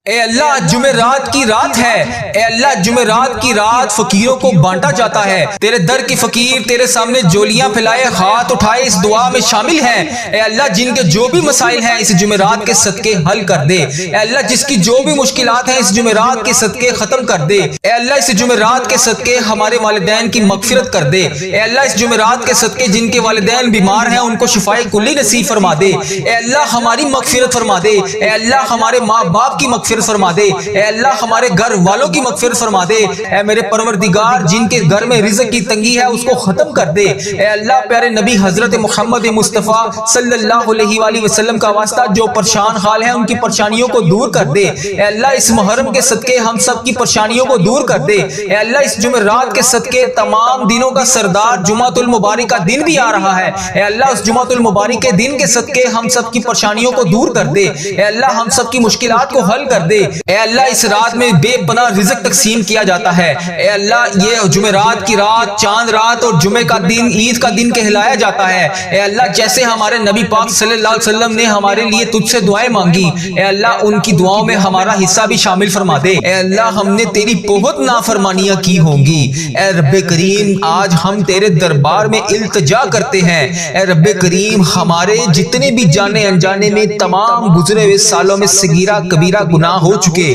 اے اللہ جمعرات کی رات ہے، اے اللہ جمعرات کی رات فقیروں کو بانٹا جاتا ہے۔ تیرے در کی فقیر تیرے سامنے جولیاں پھیلائے ہاتھ اٹھائے اس دعا میں شامل ہیں۔ اے اللہ جن کے جو بھی مسائل ہیں اس جمعرات کے صدقے حل کر دے۔ اے اللہ جس کی جو بھی مشکلات ہیں اس جمعرات کے صدقے ختم کر دے۔ اے اللہ اس جمعرات کے صدقے ہمارے والدین کی مغفرت کر دے۔ اے اللہ اس جمعرات کے صدقے جن کے والدین بیمار ہیں ان کو شفائے کلی نصیب فرما دے۔ اے اللہ ہماری مغفرت فرما دے۔ اے اللہ ہمارے ماں باپ کی مغفرت فرما دے۔ اے اللہ ہمارے گھر والوں کی مغفرت فرما دے۔ اے میرے پروردگار جن کے گھر میں رزق کی تنگی ہے اس کو ختم کر دے۔ اے اللہ پیارے نبی حضرت محمد مصطفیٰ صلی اللہ علیہ وآلہ وسلم کا واسطہ جو پریشان حال ہیں ان کی پریشانیوں کو دور کر دے۔ اے اللہ اس محرم کے صدقے ہم سب کی پریشانیوں کو دور کر دے۔ اے اللہ اس جمعرات کے صدقے تمام دنوں کا سردار جمعۃ المبارک کا دن بھی آ رہا ہے۔ اے اللہ اس جمعۃ المبارک کے دن کے صدقے ہم سب کی پریشانیوں کو دور کر دے۔ اے اللہ ہم سب کی مشکلات کو حل کر دے۔ اے اللہ اس رات میں بے پناہ رزق تقسیم کیا جاتا ہے۔ اے اللہ یہ جمعرات کی رات چاند رات اور جمعے کا دن عید کا دن کہلایا جاتا ہے۔ اے اللہ جیسے ہمارے نبی پاک صلی اللہ علیہ وسلم نے ہمارے لیے تجھ سے دعائیں مانگی، اے اللہ ان کی دعاؤں میں ہمارا حصہ بھی شامل فرما دے۔ اے اللہ ہم نے تیری بہت نافرمانیاں کی ہوں گی، اے رب کریم آج ہم تیرے دربار میں التجا کرتے ہیں۔ اے رب کریم ہمارے جتنے بھی جانے انجانے میں تمام گزرے ہوئے سالوں میں صغیرہ کبیرہ گناہ ہو چکے،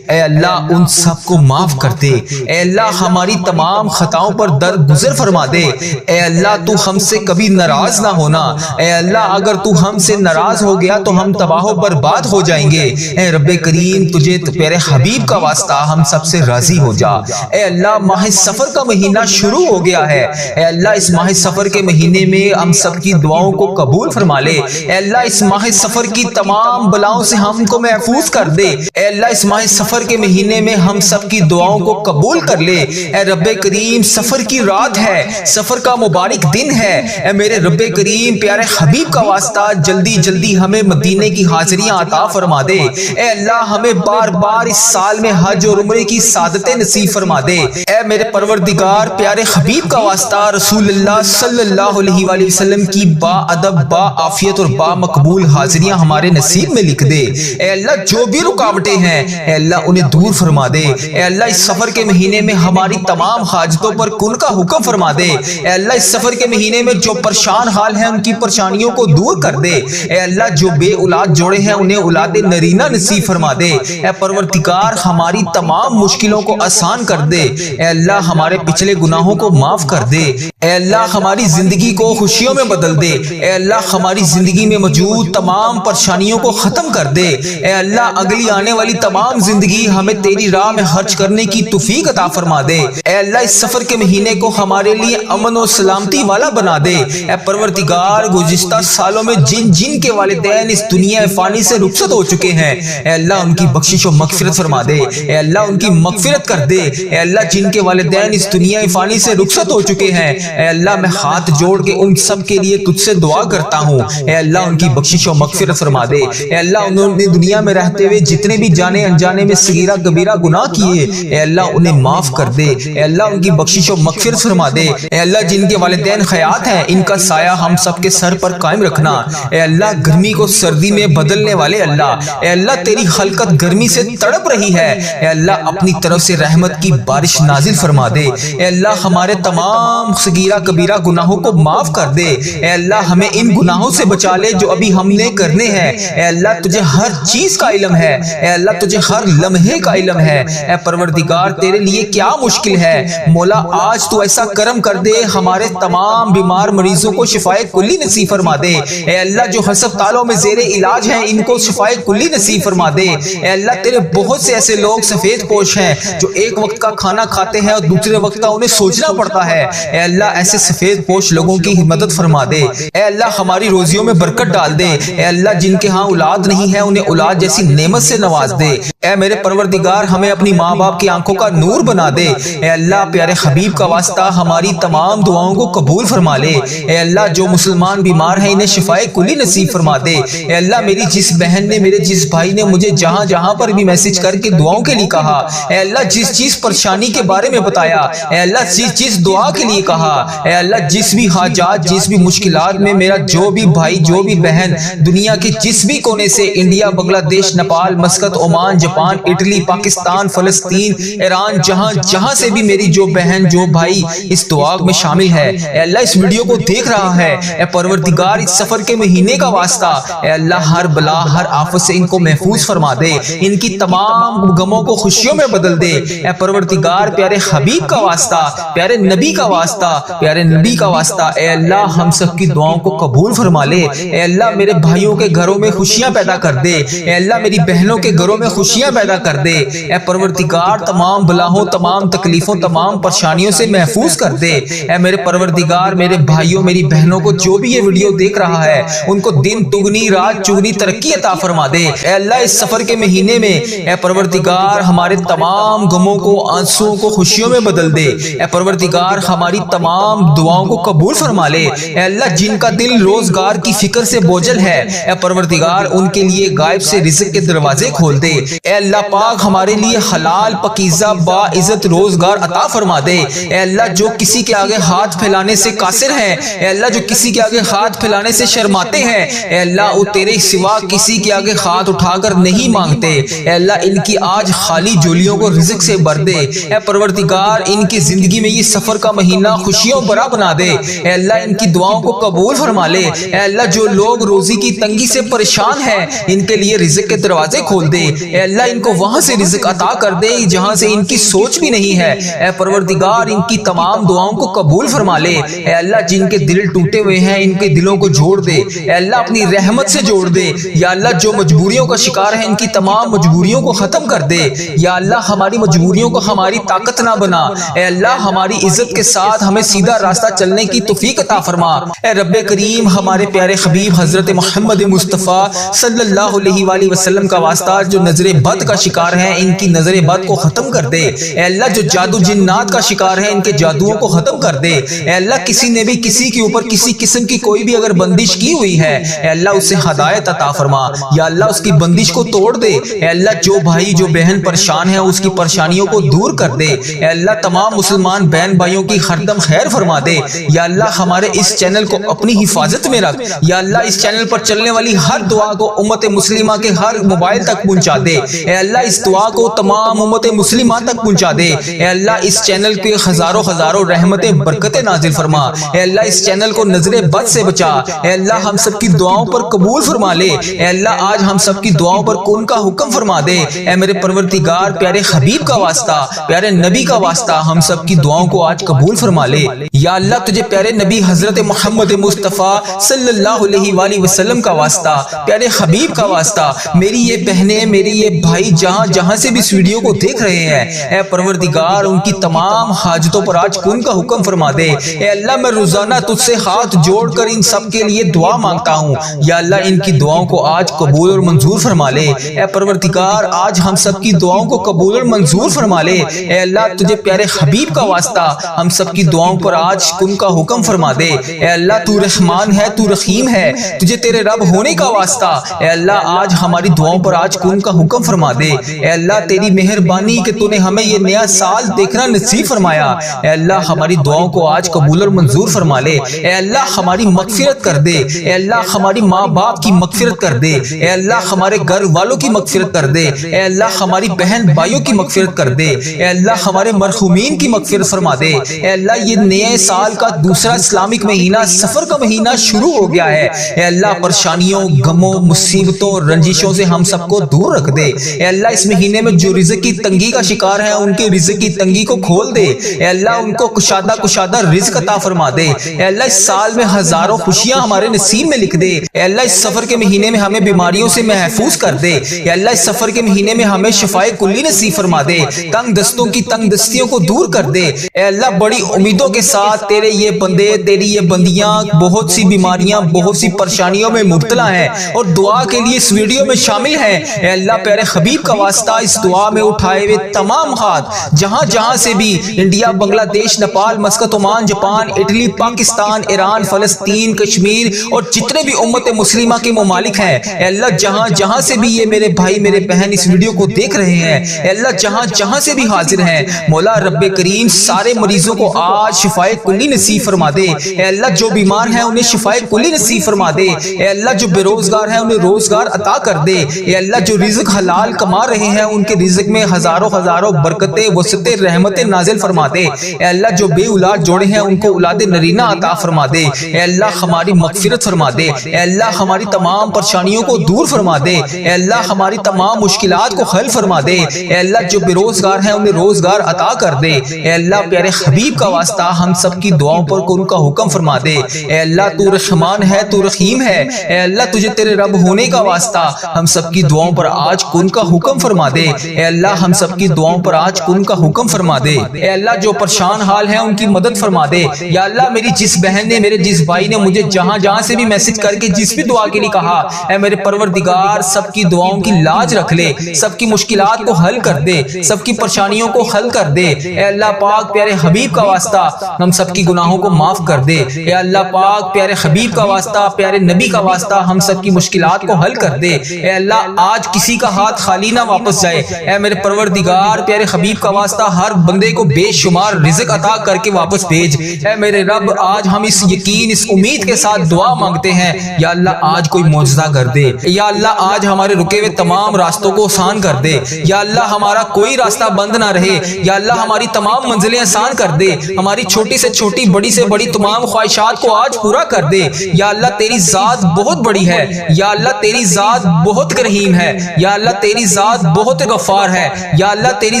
اے اللہ ان سب کو معاف کر دے۔ اے اللہ ہماری تمام خطاؤں پر درگزر فرما دے۔ اے اللہ تو ہم سے کبھی ناراض نہ ہونا۔ اے اللہ اگر تو ہم سے ناراض ہو گیا تو ہم تباہ و برباد ہو جائیں گے۔ اے رب کریم تجھے پیارے حبیب کا واسطہ ہم سب سے راضی ہو جا۔ اے اللہ ماہ سفر کا مہینہ شروع ہو گیا ہے، اے اللہ اس ماہ سفر کے مہینے میں ہم سب کی دعاؤں کو قبول فرما لے۔ اے اللہ اس ماہ سفر کی تمام بلاؤں سے ہم کو محفوظ کر دے۔ اے اللہ اس ماہ سفر کے مہینے میں ہم سب کی دعاؤں کو قبول کر لے۔ اے رب کریم سفر کی رات ہے، سفر کا مبارک دن ہے، اے میرے رب کریم پیارے حبیب کا واسطہ جلدی جلدی ہمیں مدینے کی حاضریاں عطا فرما دے۔ اے اللہ ہمیں بار بار اس سال میں حج اور عمرے کی سعادتیں نصیب فرما دے۔ اے میرے پروردگار پیارے حبیب کا واسطہ رسول اللہ صلی اللہ علیہ وآلہ وسلم کی با ادب با عافیت اور با مقبول حاضریاں ہمارے نصیب میں لکھ دے۔ اے اللہ جو بھی رکاوٹیں ہیں اے اللہ انہیں دور فرما دے۔ اے اللہ اس سفر کے مہینے میں ہماری تمام حاجتوں پر کن کا حکم فرما دے۔ اے اللہ اس سفر کے مہینے میں جو پریشان حال ہیں ان کی پریشانیوں کو دور کر دے۔ اے اللہ جو بے اولاد جوڑے ہیں انہیں اولاد نرینہ نصیب فرما دے۔ اے پروردگار ہماری تمام مشکلوں کو آسان کر دے۔ اے اللہ ہمارے پچھلے گناہوں کو معاف کر دے۔ اے اللہ ہماری زندگی کو خوشیوں میں بدل دے۔ اے اللہ ہماری زندگی میں موجود تمام پریشانیوں کو ختم کر دے۔ اے اللہ اگلی آنے والی تمام زندگی ہمیں تیری راہ میں خرچ کرنے کی توفیق عطا فرما دے۔ اے اللہ اس سفر کے مہینے کو ہمارے لیے امن و سلامتی والا بنا دے۔ اے پروردگار گزشتہ سالوں میں جن جن کے والدین اس دنیا فانی سے رخصت ہو چکے ہیں اے اللہ ان کی بخشش و مغفرت فرما دے۔ اے اللہ ان کی مغفرت کر دے۔ اے اللہ جن کے والدین اس دنیا فانی سے رخصت ہو چکے ہیں اے اللہ میں ہاتھ جوڑ کے ان سب کے لیے تجھ سے دعا کرتا ہوں، اے اللہ ان کی بخشش و مغفرت فرما دے۔ اے اللہ انہوں نے دنیا میں رہتے ہوئے جتنے بھی جانے انجانے میں صغیرہ کبیرہ گناہ کیے اے اللہ انہیں معاف کر دے۔ اے اللہ ان کی بخشش و مغفرت فرما دے۔ اے اللہ جن کے والدین حیات ہیں ان کا سایہ ہم سب کے سر پر قائم رکھنا۔ اے اللہ گرمی کو سردی میں بدلنے والے اللہ، اے اللہ تیری خلقت گرمی سے تڑپ رہی ہے، اے اللہ اپنی طرف سے رحمت کی بارش نازل فرما دے۔ اے اللہ ہمارے تمام صغیرہ کبیرہ گناہوں کو معاف کر دے۔ اے اللہ ہمیں ان گناہوں سے بچا لے جو ابھی ہم نے کرنے ہیں۔ اے اللہ تجھے ہر چیز کا علم ہے، اے اللہ تجھے ہر لمحے کا علم ہے۔ اے پروردگار تیرے لیے کیا مشکل ہے؟ مولا آج تو ایسا کرم کر دے ہمارے تمام بیمار مریضوں کو شفائے کلی نصیب فرما دے۔ اے اللہ جو ہسپتالوں میں زیر علاج ہیں ان کو شفائے کلی نصیب فرما دے۔ اے اللہ تیرے بہت سے ایسے لوگ سفید پوش ہیں جو ایک وقت کا کھانا کھاتے ہیں اور دوسرے وقت کا انہیں سوچنا پڑتا ہے، اے اللہ ایسے سفید پوش لوگوں کی مدد فرما دے۔ اے اللہ ہماری روزیوں میں برکت ڈال دے۔ اے اللہ جن کے ہاں اولاد نہیں ہے انہیں اولاد جیسی نعمت سے نواز دے۔ اے میرے پروردگار ہمیں اپنی ماں باپ کی آنکھوں کا نور بنا دے۔ اے اللہ پیارے حبیب کا واسطہ ہماری تمام دعاؤں کو قبول فرما لے۔ اے اللہ جو مسلمان بیمار ہیں انہیں شفائے کلی نصیب فرما دے۔ اے اللہ میری جس بہن نے میرے جس بھائی نے مجھے جہاں جہاں پر بھی میسج کر کے دعاؤں کے لیے کہا، اے اللہ جس چیز پریشانی کے بارے میں بتایا، اے اللہ جس چیز دعا کے لیے کہا، اے اللہ جس بھی حاجات جس بھی مشکلات میں میرا جو بھی بھائی جو بھی بہن دنیا کے جس بھی کونے سے انڈیا بنگلہ دیش Nepal Muscat Oman Japan, Italy, Pakistan, فلسطین، ایران، جہاں جہاں سے بھی میری جو بہن جو بھائی اس دعا میں شامل ہے، اے اللہ اس ویڈیو کو دیکھ رہا ہے، اے پروردگار اس سفر کے مہینے کا واسطہ اے اللہ ہر بلا ہر آفت سے ان کو محفوظ فرما دے، ان کی تمام غموں کو خوشیوں میں بدل دے، اے پروردگار پیارے حبیب کا واسطہ، پیارے نبی کا واسطہ، پیارے نبی کا واسطہ اے اللہ ہم سب کی دعاؤں کو قبول فرما لے، اے اللہ میرے بھائیوں کے گھروں میں خوشیاں پیدا کر دے، اے اللہ میری بہنوں کے گھروں میں خوشیاں پیدا کر دے، اے پروردگار تمام بلاؤں تمام تکلیفوں تمام پریشانیوں سے محفوظ کر دے، اے میرے پروردگار میرے بھائیوں میری بہنوں کو جو بھی یہ ویڈیو دیکھ رہا ہے ان کو دن دگنی رات چگنی ترقی عطا فرما دے، اے اللہ اس سفر کے مہینے میں اے پروردگار ہمارے تمام غموں کو آنسوؤں کو خوشیوں میں بدل دے، اے پروردگار ہماری تمام دعاؤں کو قبول فرما لے، اے اللہ جن کا دل روزگار کی فکر سے بوجھل ہے اے پروردگار ان کے لیے غائب سے رزق کے دروازے کھول دے، اے اللہ پاک ہمارے لیے حلال پاکیزہ با عزت روزگار عطا فرما دے، اے اللہ جو کسی کے آگے ہاتھ پھیلانے سے قاصر ہیں، اے اللہ جو کسی کے آگے ہاتھ پھیلانے سے شرماتے ہیں، اے اللہ وہ تیرے سوا کسی کے آگے ہاتھ اٹھا کر نہیں مانگتے، اے اللہ ان کی آج خالی جولیوں کو رزق سے بھر دے، اے پروردگار ان کی زندگی میں یہ سفر کا مہینہ خوشیوں بھرا بنا دے، اے اللہ ان کی دعاؤں کو قبول فرما لے، اے اللہ جو لوگ روزی کی تنگی سے پریشان ہیں ان کے لیے رزق کے دروازے کھول دے، اے اللہ ان کو وہاں سے رزق عطا کر دے جہاں سے ان کی سوچ بھی نہیں ہے، اے پروردگار ان کی تمام دعاؤں کو قبول فرما لے، اے اللہ جن کے دل ٹوٹے ہوئے ہیں ان کے دلوں کو جوڑ دے، اے اللہ اپنی رحمت سے جوڑ دے، یا اللہ جو مجبوریوں کا شکار ہے ان کی تمام مجبوریوں کو ختم کر دے، یا اللہ ہماری مجبوریوں کو ہماری طاقت نہ بنا، اے اللہ ہماری عزت کے ساتھ ہمیں سیدھا راستہ چلنے کی توفیق عطا فرما، اے رب کریم ہمارے پیارے حبیب حضرت محمد مصطفیٰ صلی اللہ علیہ وآلہ وسلم کا واسطہ جو نظر بد کا شکار ہیں ان کی نظر بد کو ختم کر دے، اے اللہ جو جادو جنات کا شکار ہے ان کے جادوؤں کو ختم کر دے، اے اللہ کسی نے بھی کسی کے اوپر کسی قسم کی کوئی بھی اگر بندش کی ہوئی ہے اے اللہ اسے ہدایت عطا فرما، یا اللہ اس کی بندش کو توڑ دے، اے اللہ جو بھائی جو بہن پریشان ہے اس کی پریشانیوں کو دور کر دے، اے اللہ تمام مسلمان بہن بھائیوں کی ہر دم خیر فرما دے، یا اللہ ہمارے اس چینل کو اپنی حفاظت میں رکھ، یا اللہ اس چینل پر چلنے والی ہر دعا کو امت مسلمہ کے ہر موبائل تک پہنچا دے، اے اللہ اس دعا کو تمام امت مسلمہ تک پہنچا دے، اے اللہ اس چینل کے ہزاروں ہزاروں رحمتیں برکتیں نازل فرما، اے اللہ اس چینل کو نظر بد سے بچا، اے اللہ ہم سب کی دعاؤں پر قبول فرما لے، اے اللہ آج ہم سب کی دعاؤں پر کن کا حکم فرما دے، اے میرے پروردگار پیارے حبیب کا واسطہ پیارے نبی کا واسطہ ہم سب کی دعاؤں کو آج قبول فرما لے، یا اللہ تجھے پیارے نبی حضرت محمد مصطفیٰ صلی اللہ علیہ وآلہ وسلم کا واسطہ پیارے حبیب کا واسطہ میری یہ بہنیں میری یہ بھائی جہاں جہاں سے بھی اس ویڈیو کو دیکھ رہے ہیں اے پروردگار ان کی تمام حاجتوں پر آج کن کا حکم فرما دے، اے اللہ میں روزانہ تجھ سے ہاتھ جوڑ کر ان سب کے لیے دعا مانگتا ہوں، یا اللہ ان کی دعاؤں کو آج قبول اور منظور فرما لے، اے پروردگار آج ہم سب کی دعاؤں کو قبول اور منظور فرما لے، اے اللہ تجھے پیارے حبیب کا واسطہ ہم سب کی دعاؤں پر آج کن کا حکم فرما دے، اے اللہ تو رحمان ہے تو رحیم ہے تجھے تیرے رب ہونے کا واسطہ اے اللہ آج ہماری دعاؤں پر آج کن کا حکم فرما دے، اے اللہ تیری مہربانی کہ تو نے ہمیں یہ نیا سال دیکھنا نصیب فرمایا، اے اللہ ہماری دعاؤں کو آج قبول اور منظور فرما لے، اے اللہ ہماری مغفرت کر دے، اے اللہ ہماری ماں باپ کی مغفرت کر دے، اے اللہ ہمارے گھر والوں کی مغفرت کر دے، اے اللہ ہماری بہن بھائیوں کی مغفرت کر دے، اے اللہ ہمارے مرحومین کی مغفرت فرما دے، اے اللہ یہ نئے سال کا دوسرا اسلامک مہینہ سفر کا مہینہ شروع ہو گیا ہے، اے اللہ پریشانیوں غموں مصیبتوں رنجشوں سے ہم سب کو دور رکھ دے، اے اللہ اس مہینے میں جو رزق کی تنگی کا شکار ہیں ان کے رزق کی تنگی کو کھول دے، اے اللہ ان کو کشادہ رزق عطا فرما دے، اے اللہ اس سال میں ہزاروں خوشیاں ہمارے نصیب میں لکھ دے، اے اللہ اس سفر کے مہینے میں ہمیں بیماریوں سے محفوظ کر دے، اے اللہ اس سفر کے مہینے میں ہمیں شفائے کلی نصیب فرما دے، تنگ دستوں کی تنگ دستیوں کو دور کر دے، اے اللہ بڑی امیدوں کے ساتھ تیرے یہ بندے تیری یہ بندیاں بہت سی بیماریاں بہت سی پریشانیوں میں مبتلا ہیں اور دعا کے لیے اس ویڈیو میں شامل ہیں، اے اللہ پیارے حبیب کا واسطہ اس دعا میں اٹھائے ہوئے تمام ہاتھ جہاں جہاں سے بھی انڈیا بنگلہ دیش Nepal Muscat Oman Japan Italy Pakistan Iran فلسطین کشمیر اور جتنے بھی امت مسلمہ کے ممالک ہیں اے اللہ جہاں جہاں سے بھی یہ میرے بھائی میرے بہن اس ویڈیو کو دیکھ رہے ہیں اے اللہ جہاں جہاں سے بھی حاضر ہیں مولا رب کریم سارے مریضوں کو آج شفائے کلی نصیب فرما دے۔ اے اللہ جو بیمار ہیں انہیں شفائے کلی نصیب فرما دے۔ اے اللہ جو بے روزگار ہیں انہیں روزگار عطا کر دے۔ اے اللہ جو رزق حلال کما رہے ہیں ان کے رزق میں ہزاروں ہزاروں برکتیں وسعتیں رحمتیں نازل فرما دے۔ اے اللہ جو بے اولاد جوڑے ہیں ان کو اولاد نرینہ عطا فرما دے۔ اے اللہ ہماری مغفرت فرما دے۔ اے اللہ ہماری تمام پریشانیوں کو دور فرما دے۔ اے اللہ ہماری تمام مشکلات کو حل فرما دے۔ اے اللہ جو بے روزگار ہیں انہیں روزگار عطا کر دے۔ اے اللہ پیارے حبیب کا واسطہ ہم سب کی دعاؤں پر ان کا حکم فرما دے۔ اے اللہ تو رحمان ہے، تو رحیم ہے۔ اے اللہ تجھے تیرے رب ہونے کا واسطہ ہم سب کی دعاؤں پر آج کن کا حکم فرما دے۔ اے اللہ ہم سب کی دعاؤں پر آج کن کا حکم فرما دے۔ اے اللہ جو پریشان حال ہیں ان کی مدد فرما دے۔ یا اللہ میری جس بہن نے، میرے جس بھائی نے مجھے جہاں جہاں سے بھی میسج کر کے جس بھی دعا کے لیے کہا، اے میرے پروردگار سب کی دعاؤں کی لاج رکھ لے، سب کی مشکلات کو حل کر دے، سب کی پریشانیوں کو حل کر دے۔ اے اللہ پاک پیارے حبیب کا واسطہ ہم سب کی گناہوں کو معاف کر دے۔ اے اللہ پاک پیارے حبیب کا واسطہ، پیارے نبی کا واسطہ ہم سب کی مشکلات کو حل کر دے۔ اے اللہ آج کسی کا ہاتھ خالی نہ واپس جائے۔ اے میرے پروردگار پیارے حبیب کا واسطہ ہر بندے کو بے شمار رزق عطا کر کے واپس بھیج۔ اے میرے رب آج ہم اس یقین، اس امید کے ساتھ دعا مانگتے ہیں، یا اللہ آج کوئی معجزہ کر دے۔ یا اللہ آج ہمارے رکے ہوئے تمام راستوں کو آسان کر دے۔ یا اللہ ہمارا کوئی راستہ بند نہ رہے۔ یا اللہ ہماری تمام منزلیں آسان کر دے، ہماری چھوٹی سے چھوٹی بڑی سے بڑی تمام خواہشات کو آج پورا کر دے۔ یا اللہ تیری ذات بہت بڑی ہے، یا اللہ تیری ذات بہت رحیم ہے، یا اللہ تیری ذات بہت غفار ہے، یا اللہ تیری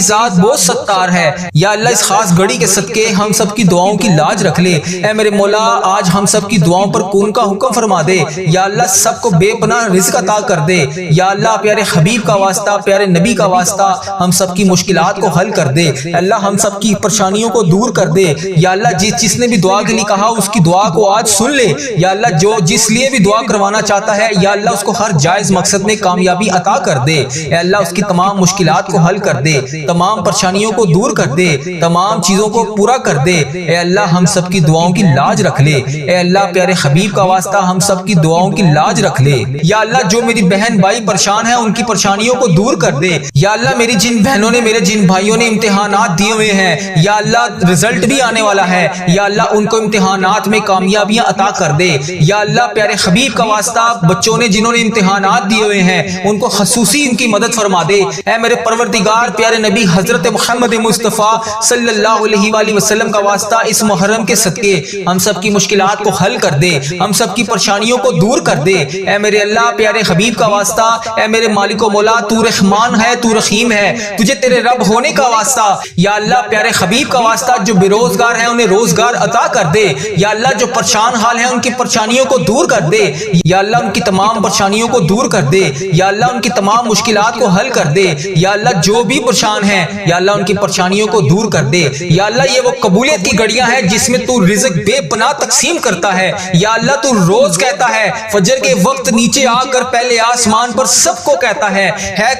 ذات بہت ستار ہے۔ یا اللہ اس خاص گھڑی کے صدقے ہم سب کی دعاؤں کی لاج رکھ لے۔ اے میرے مولا آج ہم سب کی دعاؤں پر کون کا حکم فرما دے۔ یا اللہ سب کو بے پناہ رزق عطا کر دے۔ یا اللہ پیارے حبیب کا واسطہ، پیارے نبی کا واسطہ ہم سب کی مشکلات کو حل کر دے۔ اللہ ہم سب کی پریشانیوں کو دور کر دے۔ یا اللہ جس نے بھی دعا کے لیے کہا اس کی دعا کو آج سن لے۔ یا اللہ جو جس لیے بھی دعا کروانا چاہتا ہے، یا اللہ اس کو ہر جائز مقصد میں کامیابی عطا کر دے۔ اے اللہ اس کی تمام مشکلات کو حل کر دے، تمام پریشانیوں کو دور کر دے، تمام چیزوں کو پورا کر دے۔ اے اللہ ہم سب کی دعاؤں کی لاج رکھ لے۔ اے اللہ پیارے حبیب کا واسطہ ہم سب کی دعاؤں کی لاج رکھ لے۔ یا اللہ جو میری بہن بھائی پریشان ہیں ان کی پریشانیوں کو دور کر دے۔ یا اللہ میری جن بہنوں نے، میرے جن بھائیوں نے امتحانات دیے ہوئے ہیں، یا اللہ رزلٹ بھی آنے والا ہے، یا اللہ ان کو امتحانات میں کامیابیاں عطا کر دے۔ یا اللہ پیارے حبیب کا واسطہ بچوں نے جنہوں نے امتحانات دیے ہوئے ہیں ان کو خصوصی ان کی مدد فرما دے۔ اے میرے پروردگار پیارے نبی حضرت محمد مصطفیٰ صلی اللہ علیہ وآلہ وسلم کا واسطہ اس محرم کے صدقے ہم سب کی مشکلات کو حل کر دے، ہم سب کی پریشانیوں کو دور کر دے۔ اے میرے اللہ پیارے حبیب کا واسطہ، اے میرے مالک و مولا تو رحمان ہے، تو رحیم ہے، تجھے تیرے رب ہونے کا واسطہ، یا اللہ پیارے حبیب کا واسطہ جو بے روزگار ہیں انہیں روزگار عطا کر دے۔ یا اللہ جو پریشان حال ہیں ان کی پریشانیوں کو دور کر دے۔ یا اللہ ان کی تمام پریشانیوں کو دور کر دے۔ یا اللہ ان کی تمام مشکلات کو حل کر دے۔ یا اللہ جو بھی پریشان ہیں، یا اللہ ان کی پریشانیوں کو دور کر دے۔ یا اللہ یہ وہ قبولیت کی گھڑیاں ہیں جس میں تو رزق بے پناہ تقسیم کرتا ہے۔ یا اللہ تو روز کہتا ہے فجر کے وقت نیچے آ کر پہلے آسمان پر سب کو کہتا ہے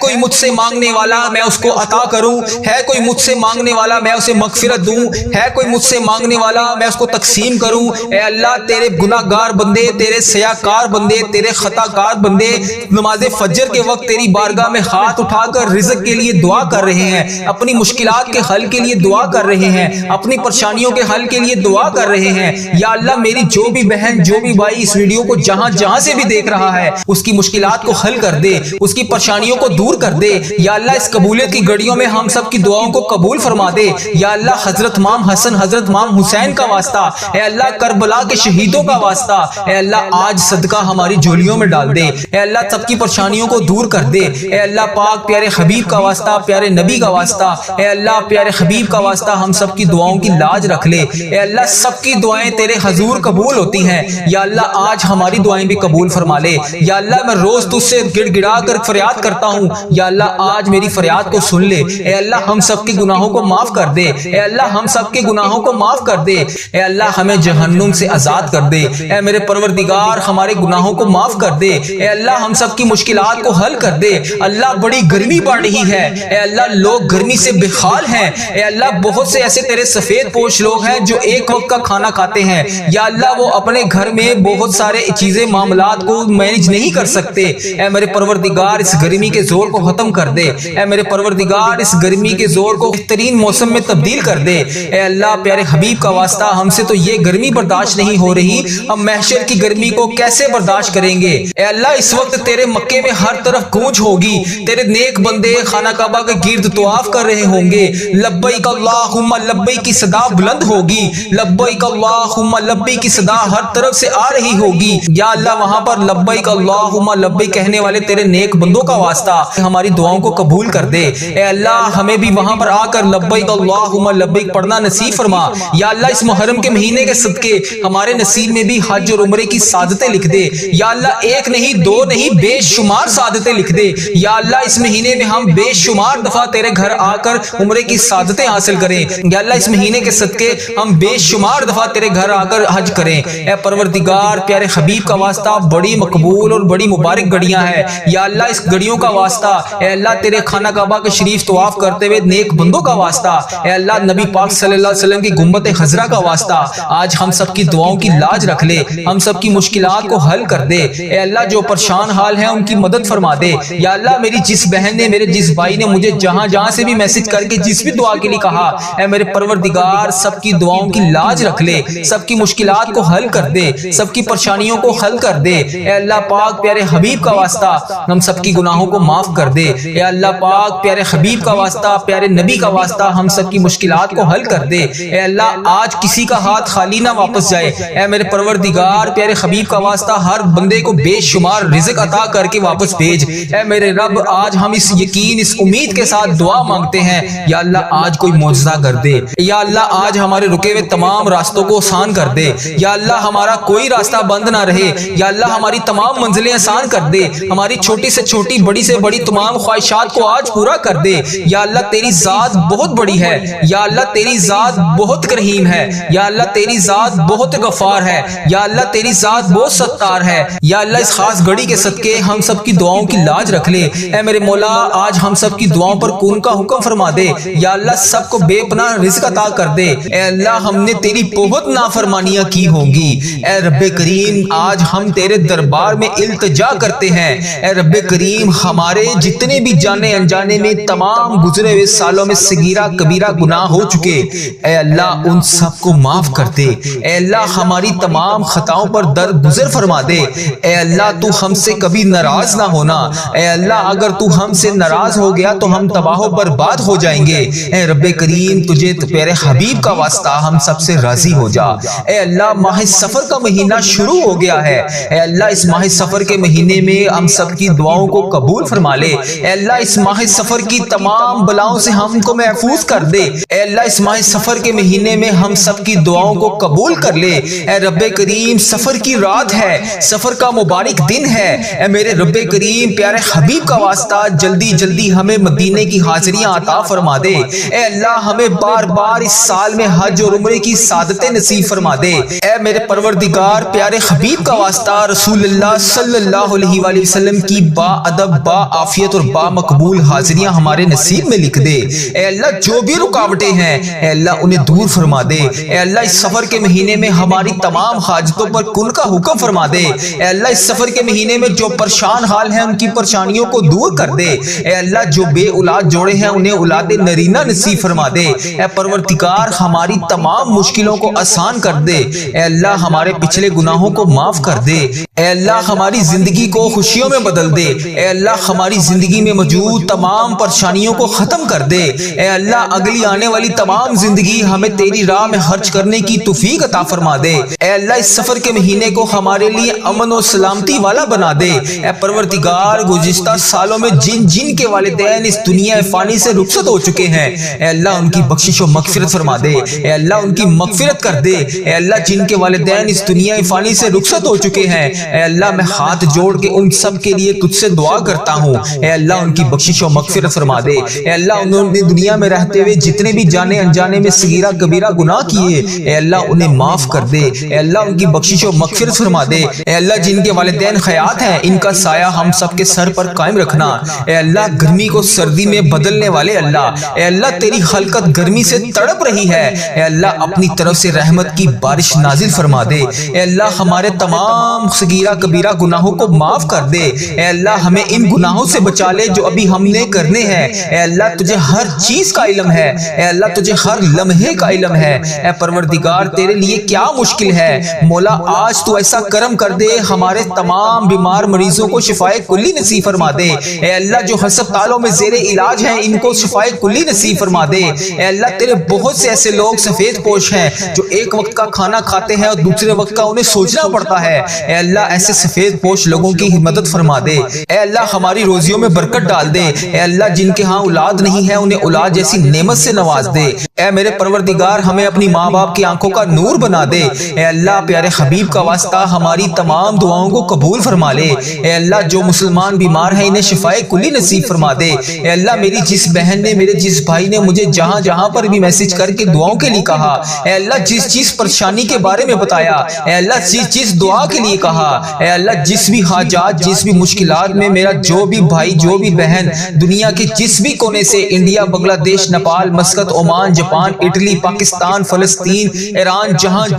کوئی مجھ سے مانگنے والا میں اس کو عطا کروں، ہے کوئی مجھ سے مانگنے والا میں اسے مغفرت دوں، ہے کوئی مجھ سے مانگنے والا میں اس کو تقسیم کروں۔ اے اللہ تیرے گناہ گار بندے، تیرے سیاکار بندے، تیرے خطا کار بندے نماز فجر کے وقت تیری بارگاہ میں ہاتھ اٹھا کر رزق کے لیے دعا کر رہے ہیں، اپنی مشکلات کے حل کے لیے دعا کر رہے ہیں، اپنی پریشانیوں کے حل کے لیے دعا کر رہے ہیں۔ یا اللہ میری جو بھی بہن، جو بھی بھائی اس ویڈیو کو جہاں جہاں سے بھی دیکھ رہا ہے اس کی مشکلات کو حل کر دے، اس کی پریشانیوں کو دور کر دے۔ یا اللہ اس قبولیت کی گھڑیوں میں ہم سب کی دعاؤں کو قبول فرما دے۔ یا اللہ حضرت امام حسن، حضرت امام حسین کا واسطہ، اے اللہ کربلا کے شہیدوں کا واسطہ، اے اللہ آج صدقہ ہماری جھولیوں میں ڈال دے۔ اے اللہ سب کی پریشانیوں کو دور کر دے۔ اے اللہ پاک پیارے حبیب کا واسطہ، پیارے نبی کا واسطہ، اے اللہ پیارے حبیب کا واسطہ ہم سب کی دعاؤں کی لاج رکھ لے۔ اے اللہ سب کی دعائیں تیرے حضور قبول ہوتی ہیں، یا اللہ آج ہماری دعائیں بھی قبول فرما لے۔ یا اللہ میں روز تجھ سے گڑ گڑا کر فریاد کرتا ہوں، یا اللہ آج میری فریاد کو سن لے۔ اے اللہ ہم سب کے گناہوں کو معاف کر دے۔ اے اللہ ہم سب کے گناہوں کو معاف کر دے۔ اے اللہ ہمیں جہنم سے آزاد کر دے۔ اے میرے پروردگار ہمارے گناہوں کو معاف کر دے۔ اے اللہ ہم سب کی مشکلات کو حل کر دے۔ اللہ بڑی گرمی پڑ رہی ہے، اے اللہ لوگ گرمی سے بے حال ہیں۔ اے اللہ بہت سے ایسے تیرے سفید پوش لوگ ہیں جو ایک وقت کا کھانا کھاتے ہیں، یا اللہ وہ اپنے گھر میں بہت سارے چیزیں معاملات کو مینج نہیں کر سکتے۔ اے میرے پروردگار اس گرمی کے زور کو ختم کر دے۔ اے میرے پروردگار اس گرمی کے زور کو بہترین موسم میں تبدیل کر دے۔ اے اللہ پیارے حبیب کا واسطہ ہم سے تو یہ گرمی برداشت نہیں ہو رہی، ہم محشر کی گرمی کو کیسے برداشت کریں گے؟ اے اللہ اس وقت تیرے مکے میں ہر طرف گونج ہوگی، تیرے نیک بندے خانہ کعبہ کے گرد طواف کر رہے ہوں گے، لبیک اللہم لبیک کی صدا بلند ہوگی، لبیک اللہم لبیک کی صدا ہر طرف سے آ رہی ہوگی۔ یا اللہ وہاں پر لبیک اللہم لبیک کہنے والے تیرے نیک بندوں کا واسطہ ہماری دعاؤں کو قبول کر دے۔ اے اللہ ہمیں بھی وہاں پر آ کر لبیک اللہم لبیک پڑھنا نصیب فرما۔ یا اللہ اس محرم کے مہینے کے صدقے ہمارے نصیب میں بھی حج اور عمرے کی سعادتیں لکھ دے۔ یا اللہ ایک نہیں دو نہیں بے شمار سعادتیں لکھ دے۔ یا اللہ اس مہینے میں ہم بے شمار دفعہ تیرے گھر آ کر عمرے کی سعادتیں حاصل کریں۔ یا اللہ اس مہینے کے صدقے ہم بے شمار دفعہ تیرے گھر آ کر حج کریں۔ اے پروردگار پیارے حبیب کا واسطہ بڑی مقبول اور بڑی مبارک گھڑیاں ہیں۔ یا اللہ اس گھڑیوں کا واسطہ، اے اللہ تیرے خانہ کعبہ کے شریف طواف کرتے ہوئے نیک بندوں کا واسطہ، اے اللہ نبی پاک صلی اللہ علیہ وسلم کی گنبد خضرا کا واسطہ آج ہم سب کی دعاؤں کی لاج رکھ لے، ہم سب کی مشکلات کو حل کر دے۔ اے اللہ جو پریشان حال ہیں ان کی مدد فرما دے۔ یا اللہ میری جس بہن نے میرے جس بھائی نے مجھے جہاں جہاں سے بھی میسج کر کے جس بھی دعا کے لیے کہا، اے میرے پروردگار سب کی دعاؤں کی لاج رکھ لے، سب کی مشکلات کو حل کر دے، سب کی پریشانیوں کو حل کر دے۔ اے اللہ پاک پیارے حبیب کا واسطہ ہم سب کی گناہوں کو معاف کر دے۔ اے اللہ پاک پیارے حبیب کا واسطہ پیارے نبی کا واسطہ ہم سب کی مشکلات کو حل کر دے۔ اے اللہ آج کسی کا ہاتھ خالی نہ واپس جائے۔ اے میرے پروردگار پیارے حبیب کا واسطہ ہر بندے کو بے شمار رزق عطا کر کے واپس بھیج۔ اے میرے رب آج ہم اس یقین اس امید کے ساتھ دعا مانگتے ہیں، یا اللہ آج کوئی معجزہ کر دے۔ یا اللہ آج ہمارے رکے ہوئے تمام راستوں کو آسان کر دے۔ یا اللہ ہمارا کوئی راستہ بند نہ رہے۔ یا اللہ ہماری تمام منزلیں آسان کر دے، ہماری چھوٹی سے چھوٹی بڑی سے بڑی تمام خواہشات کو آج پورا کر دے۔ یا اللہ تیری ذات بہت بڑی ہے، یا اللہ تیری ذات بہت کریم ہے، یا اللہ تیری ذات بہت غفار ہے، یا اللہ تیری ذات بہت ستار ہے۔ یا اللہ اس خاص گھڑی کے صدقے ہم سب کی دعاؤں کی لاج رکھ لے۔ اے میرے مولا آج ہم سب کی دعاؤں پر کون کا حکم فرما دے۔ یا اللہ سب کو بے پناہ رزق عطا کر دے۔ اے اللہ ہم نے تیری بہت نافرمانیاں کی ہوں گی، اے رب کریم آج ہم تیرے دربار میں التجا کرتے ہیں۔ اے رب کریم ہمارے جتنے بھی جانے انجانے میں تمام گزرے ہوئے سالوں میں صغیرہ کبیرہ گناہ ہو چکے، اے اللہ ان سب کو معاف کر دے۔ اے اللہ ہماری تمام خطاؤں پر درگزر فرما دے۔ اے اللہ تو ہم سے کبھی ناراض نہ ہونا۔ اے اللہ اگر تو ہم سے ناراض ہو گیا تو ہم تباہ و برباد ہو جائیں گے۔ اے رب کریم تجھے پیارے حبیب کا واسطہ ہم سب سے راضی ہو جا۔ اے اللہ ماہ سفر کا مہینہ شروع ہو گیا ہے، اے اللہ اس ماہ سفر کے مہینے میں ہم سب کی دعاؤں کو قبول فرما لے۔ اے اللہ اس ماہ سفر کی تمام بلاؤں سے ہم کو محفوظ کر دے۔ اے اللہ اس ماہ سفر کے مہینے میں ہم سب کی دعاؤں کو قبول کر لے۔ اے رب کریم سفر کی رات ہے، سفر کا مبارک دن ہے، اے میرے رب کریم پیارے حبیب کا واسطہ جلدی جلدی ہمیں مدینے کی حاضریاں عطا فرما دے۔ اے اللہ ہمیں بار بار اس سال میں حج اور عمرے کی سعادتیں نصیب فرما دے۔ اے میرے پروردگار پیارے حبیب کا واسطہ رسول اللہ صلی اللہ علیہ وآلہ وسلم کی با ادب با عافیت اور با مقبول حاضریاں ہمارے نصیب میں لکھ دے۔ اے اللہ جو بھی رکاوٹیں ہیں اے اللہ انہیں دور فرما دے۔ اے اللہ اس سفر کے مہینے میں ہماری تمام حاجتوں پر کن کا حکم فرما دے۔ اے اللہ اس سفر کے مہینے میں جو پریشان حال ہیں ان کی پریشانیوں کو دور کر دے۔ اے اللہ جو بے اولاد جوڑے ہیں انہیں اولاد نرینہ نصیب فرما دے۔ اے پروردگار ہماری تمام مشکلوں کو آسان کر دے۔ اے اللہ ہمارے پچھلے گناہوں کو معاف کر دے۔ اے اللہ ہماری زندگی کو خوشیوں میں بدل دے۔ اے اللہ ہماری زندگی میں موجود تمام پریشانیوں کو ختم کر دے۔ اے اللہ اگلی آنے والی تمام زندگی ہمیں تیری راہ میں خرچ کرنے کی توفیق عطا فرما دے۔ اے اللہ اس سفر کے مہینے کو ہمارے لیے امن و سلامتی والا بنا دے۔ اے پروردگار گزشتہ سالوں میں جن جن کے والدین اس دنیا فانی سے رخصت ہو چکے ہیں اے اللہ ان کی بخشش و مغفرت فرما دے۔ اے اللہ ان کی مغفرت کر دے۔ اے اللہ جن کے والدین اس دنیا فانی سے رخصت ہو چکے ہیں اے اللہ میں ہاتھ جوڑ کے ان سب کے لیے تجھ سے دعا کرتا ہوں اے اللہ ان کی بخشش و مغفرت فرما دے۔ اے اللہ انہوں نے دنیا میں رہتے ہوئے جتنے بھی جانے انجانے میں صغیرہ کبیرہ گناہ کیے اے اللہ انہیں معاف کر دے۔ اے اللہ ان کی بخشش و مغفرت فرما دے۔ اے اللہ جن کے والدین حیات ہیں ان کا سایہ ہم سب کے سر پر قائم رکھنا۔ اے اللہ گرمی کو سردی میں بدلنے والے اللہ اے اللہ تیری خلقت گرمی سے تڑپ رہی ہے اے اللہ اپنی طرف سے رحمت کی بارش نازل فرما دے۔ اے اللہ ہمارے تمام صغیرہ کبیرہ گناہوں کو معاف کر دے۔ اے اللہ ہمیں ان گناہوں سے بچا لے جو ابھی ہم نے کرنے ہیں۔ اے اللہ تجھے ہر چیز کا علم ہے اے اللہ تجھے ہر لمحے کا علم علم ہے۔ اے پروردگار تیرے لیے کیا مشکل ہے، مولا آج تو ایسا کرم کر دے، ہمارے تمام بیمار مریضوں کو شفائے کلی نصیب فرما دے۔ اے اللہ جو ہسپتالوں میں زیر علاج ہیں ان کو شفائے کلی نصیب فرما دے۔ اے اللہ تیرے بہت سے ایسے لوگ سفید پوش ہیں جو ایک وقت کا کھانا کھاتے ہیں اور دوسرے وقت کا انہیں سوچنا پڑتا ہے۔ اے اللہ ایسے سفید پوش لوگوں کی مدد فرما دے۔ اے اللہ ہماری روزیوں میں برکت ڈال دے۔ اے اللہ جن کے ہاں اولاد نہیں ہے انہیں اولاد جیسی نعمت سے نواز دے۔ اے میرے پروردگار ہمیں اپنی ماں باپ کی آنکھوں کا نور بنا دے۔ اے اللہ پیارے حبیب کا واسطہ ہماری تمام دعاؤں کو قبول فرما لے۔ اے اللہ جو مسلمان بیمار ہیں انہیں شفائے کلی نصیب فرما دے۔ اے اللہ میری جس بہن نے، میرے جس بھائی نے مجھے جہاں جہاں پر بھی میسج کر کے دعاؤں کے لیے کہا، اے اللہ جس پریشانی کے بارے میں بتایا، اے اللہ جس دعا کے لیے کہا، اے اللہ جس بھی حاجات، جس بھی مشکلات میں میرا جو بھی بھائی، جو بھی بہن دنیا کے جس بھی کونے سے، انڈیا، بنگلہ دیش، Nepal, Muscat, Oman, Japan, Italy, Pakistan, فلسطین، ایران،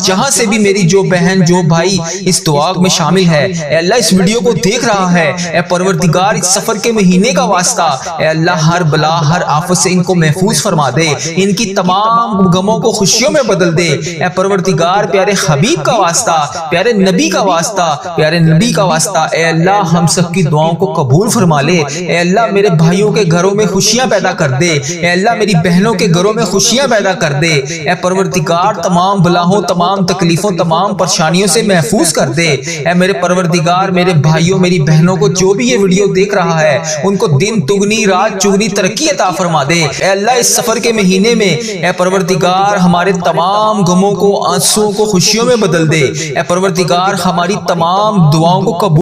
جہاں سے بھی میری جو بہن، جو بھائی اس دعا میں شامل ہے، اے اللہ اس ویڈیو کو دیکھ رہا ہے، اے پروردگار اس سفر کے مہینے کا واسطہ، اے اللہ ہر بلا، ہر آفت سے ان کو محفوظ فرما دے، ان کی تمام غموں کو خوشیوں میں بدل دے۔ اے پروردگار پیارے حبیب کا واسطہ، پیارے نبی کا واسطہ، پیارے نبی کا واسطہ، اے اللہ ہم سب کی دعاؤں کو قبول فرما لے۔ اے اللہ میرے بھائیوں کے گھروں میں خوشیاں پیدا کر دے۔ اے اللہ میری بہنوں کے گھروں میں خوشیاں پیدا کر دے۔ اے پروردگار تمام بلاؤں، تمام تکلیفوں، تمام پریشانیوں سے محفوظ کر دے۔ اے میرے پروردگار میرے بھائیوں، میری بہنوں کو جو بھی یہ ویڈیو دیکھ رہا ہے ان کو دن دگنی رات چگنی ترقی عطا فرما دے۔ اے اللہ اس سفر کے مہینے میں اے پروردگار ہمارے تمام غموں کو، آنسوؤں کو خوشیوں میں بدل دے۔ اے پروردگار ہماری تمام دعاؤں کو قبول